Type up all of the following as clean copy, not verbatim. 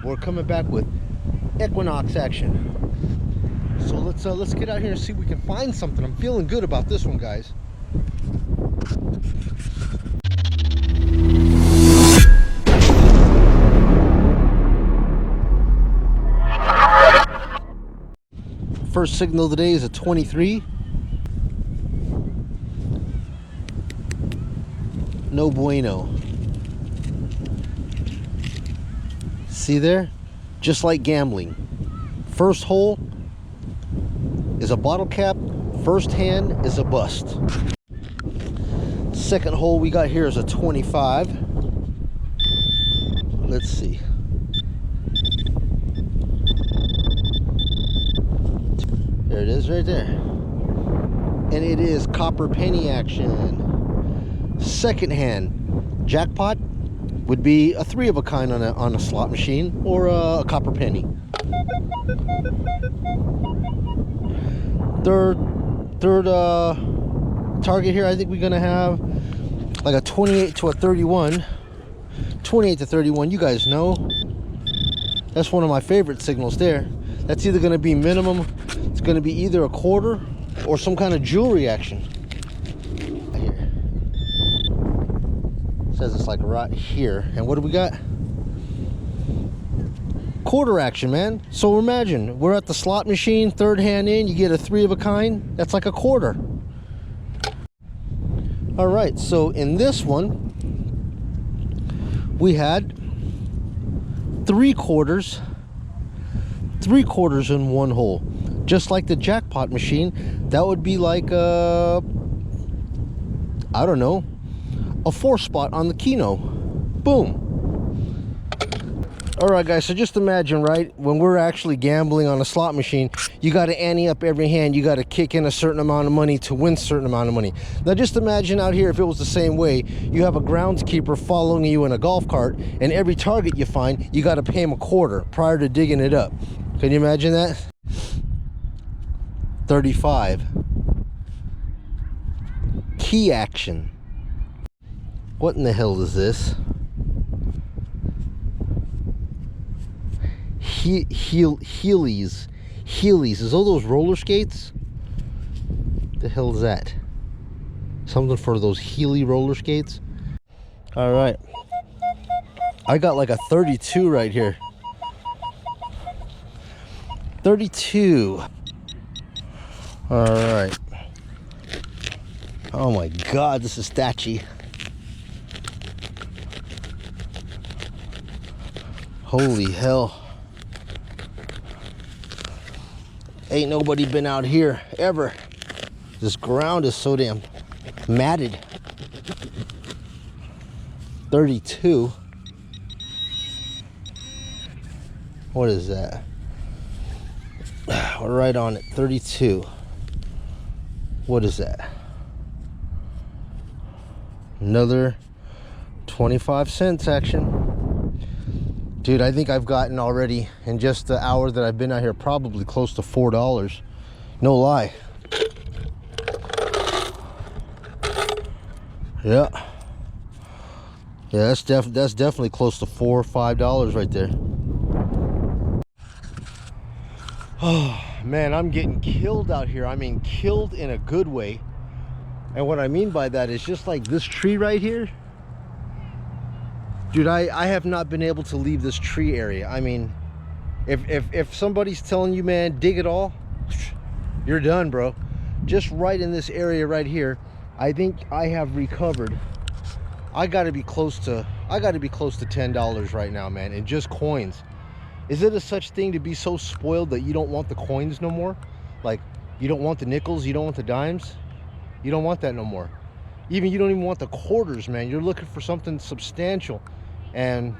we're coming back with Equinox action. So let's get out here and see if we can find something. I'm feeling good about this one, guys. First signal today is a 23. No bueno. See there? Just like gambling. First hole is a bottle cap. First hand is a bust. Second hole we got here is a 25. Let's see. There it is right there. And it is copper penny action. Second hand jackpot would be a 3 of a kind on a slot machine or a copper penny. Third target here, I think we're gonna have like a 28 to a 31. 28 to 31, you guys know. That's one of my favorite signals there. That's either gonna be minimum, it's gonna be either a quarter or some kind of jewelry action. Here. It says it's like right here. And what do we got? Quarter action, man. So imagine we're at the slot machine, third hand in, you get a 3 of a kind. That's like a quarter. All right, so in this one we had 3 quarters in one hole, just like the jackpot machine. That would be like I don't know, a 4 spot on the Keno. Boom. All right, guys, so just imagine, right, when we're actually gambling on a slot machine, you got to ante up every hand. You got to kick in a certain amount of money to win a certain amount of money. Now just imagine out here if it was the same way. You have a groundskeeper following you in a golf cart, and every target you find, you got to pay him a quarter prior to digging it up. Can you imagine that? 35. Key action. What in the hell is this? Heelys. Is all those roller skates? The hell is that? Something for those Heely roller skates? All right. I got like a 32 right here. 32. All right. Oh my God, this is thatchy. Holy hell. Ain't nobody been out here ever. This ground is so damn matted. 32. What is that? We're right on it. 32. What is that? Another 25 cents action. Dude, I think I've gotten already, in just the hour that I've been out here, probably close to $4. No lie. Yeah. Yeah, that's definitely close to $4 or $5 right there. Oh, man, I'm getting killed out here. I mean, killed in a good way. And what I mean by that is just like this tree right here. Dude, I have not been able to leave this tree area. I mean, if somebody's telling you, man, dig it all, you're done, bro. Just right in this area right here, I think I have recovered. I gotta be close to $10 right now, man, in just coins. Is it a such thing to be so spoiled that you don't want the coins no more? Like, you don't want the nickels, you don't want the dimes, you don't want that no more. You don't even want the quarters, man. You're looking for something substantial. And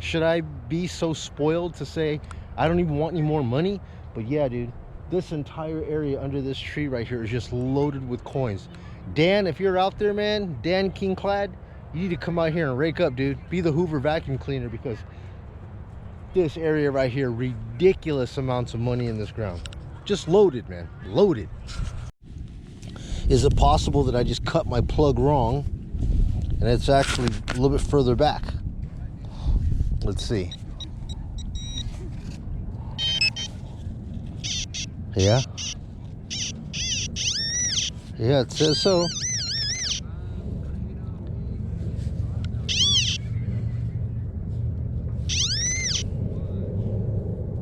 should I be so spoiled to say I don't even want any more money? But yeah, dude, this entire area under this tree right here is just loaded with coins. Dan, if you're out there, man, Dan Kingclad, you need to come out here and rake up, dude. Be the Hoover vacuum cleaner, because this area right here, ridiculous amounts of money in this ground. Just loaded, man, loaded. Is it possible that I just cut my plug wrong and it's actually a little bit further back? Let's see. Yeah. Yeah, it says so.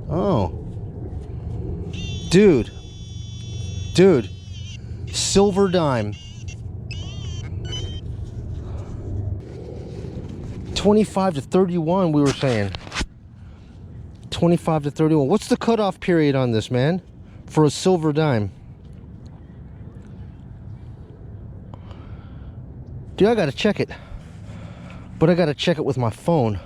Oh. Dude. Dude. Silver dime. 25 to 31, we were saying. 25 to 31. What's the cutoff period on this, man? For a silver dime? Dude, I gotta check it. But I gotta check it with my phone.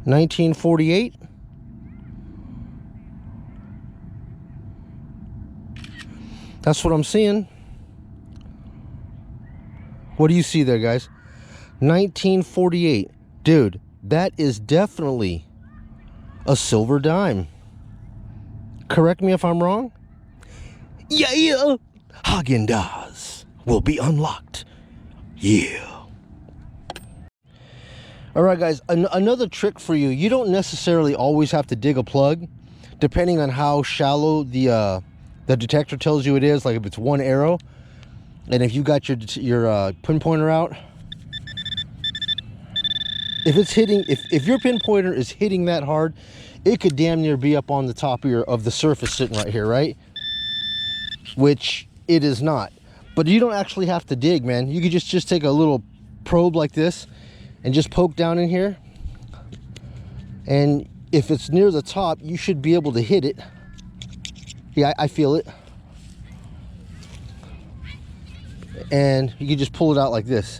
$19.48. That's what I'm seeing. What do you see there, guys? 1948. Dude, that is definitely a silver dime. Correct me if I'm wrong. Yeah. Häagen-Dazs will be unlocked. Yeah. All right, guys, another trick for you. You don't necessarily always have to dig a plug, depending on how shallow the detector tells you it is. Like if it's one arrow, and if you got your pinpointer out, if it's hitting, if your pinpointer is hitting that hard, it could damn near be up on the top of the surface sitting right here, right? Which it is not. But you don't actually have to dig, man. You could just take a little probe like this and just poke down in here, and if it's near the top, you should be able to hit it. Yeah, I feel it. And you can just pull it out like this.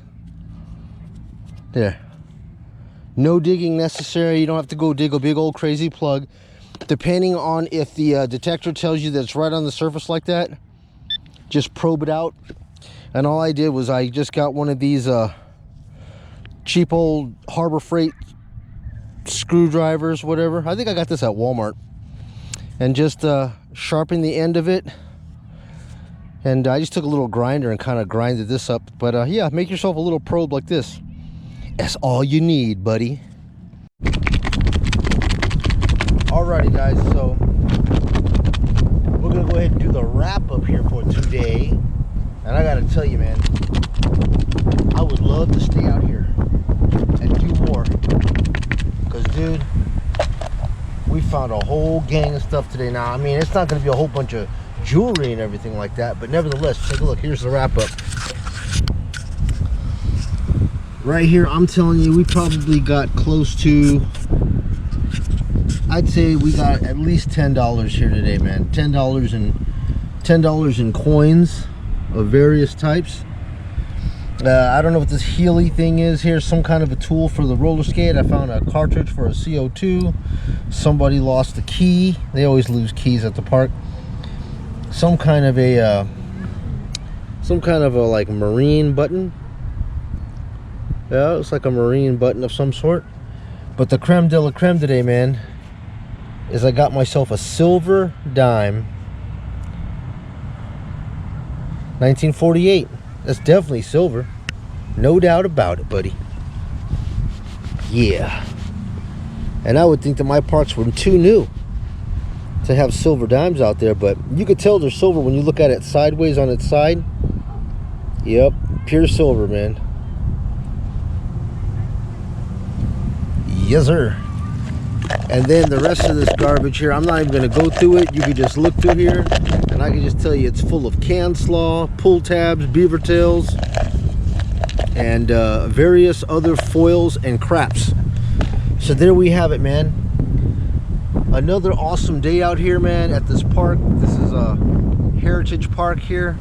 There. No digging necessary. You don't have to go dig a big old crazy plug. Depending on if the detector tells you that it's right on the surface like that, just probe it out. And all I did was I just got one of these cheap old Harbor Freight screwdrivers, whatever. I think I got this at Walmart. And just sharpen the end of it. And I just took a little grinder and kind of grinded this up. But yeah, make yourself a little probe like this. That's all you need, buddy. Alrighty, guys, so we're gonna go ahead and do the wrap up here for today. And I gotta tell you, man, I would love to stay out here and do more. Because, dude, we found a whole gang of stuff today. Now, I mean, it's not gonna be a whole bunch of jewelry and everything like that, but nevertheless, take a look. Here's the wrap up. Right here, I'm telling you, we probably got close to, I'd say we got at least $10 here today, man. $10 in coins of various types. I don't know what this Healy thing is here. Some kind of a tool for the roller skate. I found a cartridge for a CO2. Somebody lost a key. They always lose keys at the park. Some kind of a like marine button. Yeah, it's like a marine button of some sort. But the creme de la creme today, man, is I got myself a silver dime. 1948. That's definitely silver. No doubt about it, buddy. Yeah. And I would think that my parts were too new to have silver dimes out there, but you could tell they're silver when you look at it sideways on its side. Yep, pure silver, man. Yes, sir. And then the rest of this garbage here, I'm not even going to go through it. You can just look through here, and I can just tell you it's full of can slaw, pull tabs, beaver tails, and various other foils and craps. So there we have it, man. Another awesome day out here, man, at this park. This is a Heritage Park here.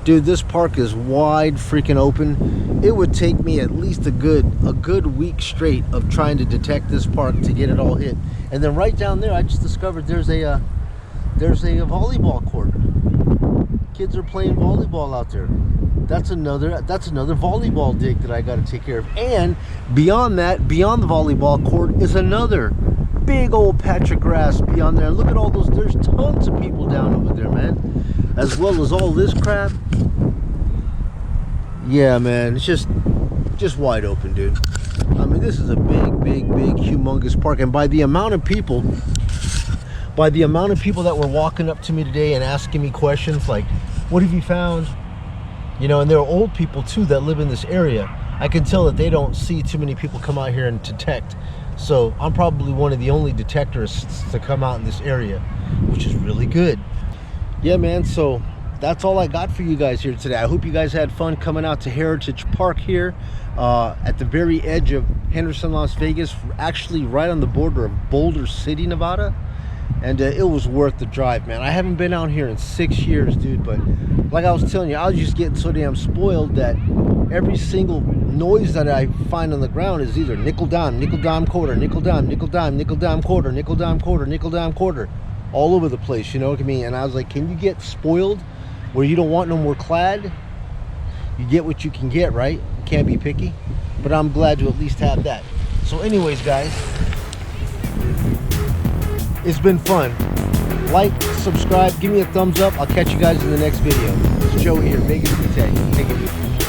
Dude, this park is wide freaking open. It would take me at least a good week straight of trying to detect this park to get it all hit. And then right down there, I just discovered there's a volleyball court. Kids are playing volleyball out there. That's another volleyball dig that I got to take care of. And beyond that, beyond the volleyball court, is another big old patch of grass beyond there. Look at all those. There's tons of people down over there, man. As well as all this crap. Yeah, man, it's just wide open, dude. I mean, this is a big, humongous park, and by the amount of people that were walking up to me today and asking me questions like, what have you found? You know, and there are old people too that live in this area. I can tell that they don't see too many people come out here and detect. So I'm probably one of the only detectors to come out in this area, which is really good. Yeah, man, so that's all I got for you guys here today. I hope you guys had fun coming out to Heritage Park here at the very edge of Henderson, Las Vegas, actually right on the border of Boulder City, Nevada. And it was worth the drive, man. I haven't been out here in 6 years, dude, but like I was telling you, I was just getting so damn spoiled that every single noise that I find on the ground is either nickel dime quarter, nickel dime quarter, nickel dime quarter, nickel dime quarter, all over the place, you know what I mean? And I was like, can you get spoiled where you don't want no more clad? You get what you can get, right? You can't be picky, but I'm glad to at least have that. So anyways, guys, it's been fun. Like, subscribe, give me a thumbs up. I'll catch you guys in the next video. It's Joe here, Vegas Detect. Take it easy.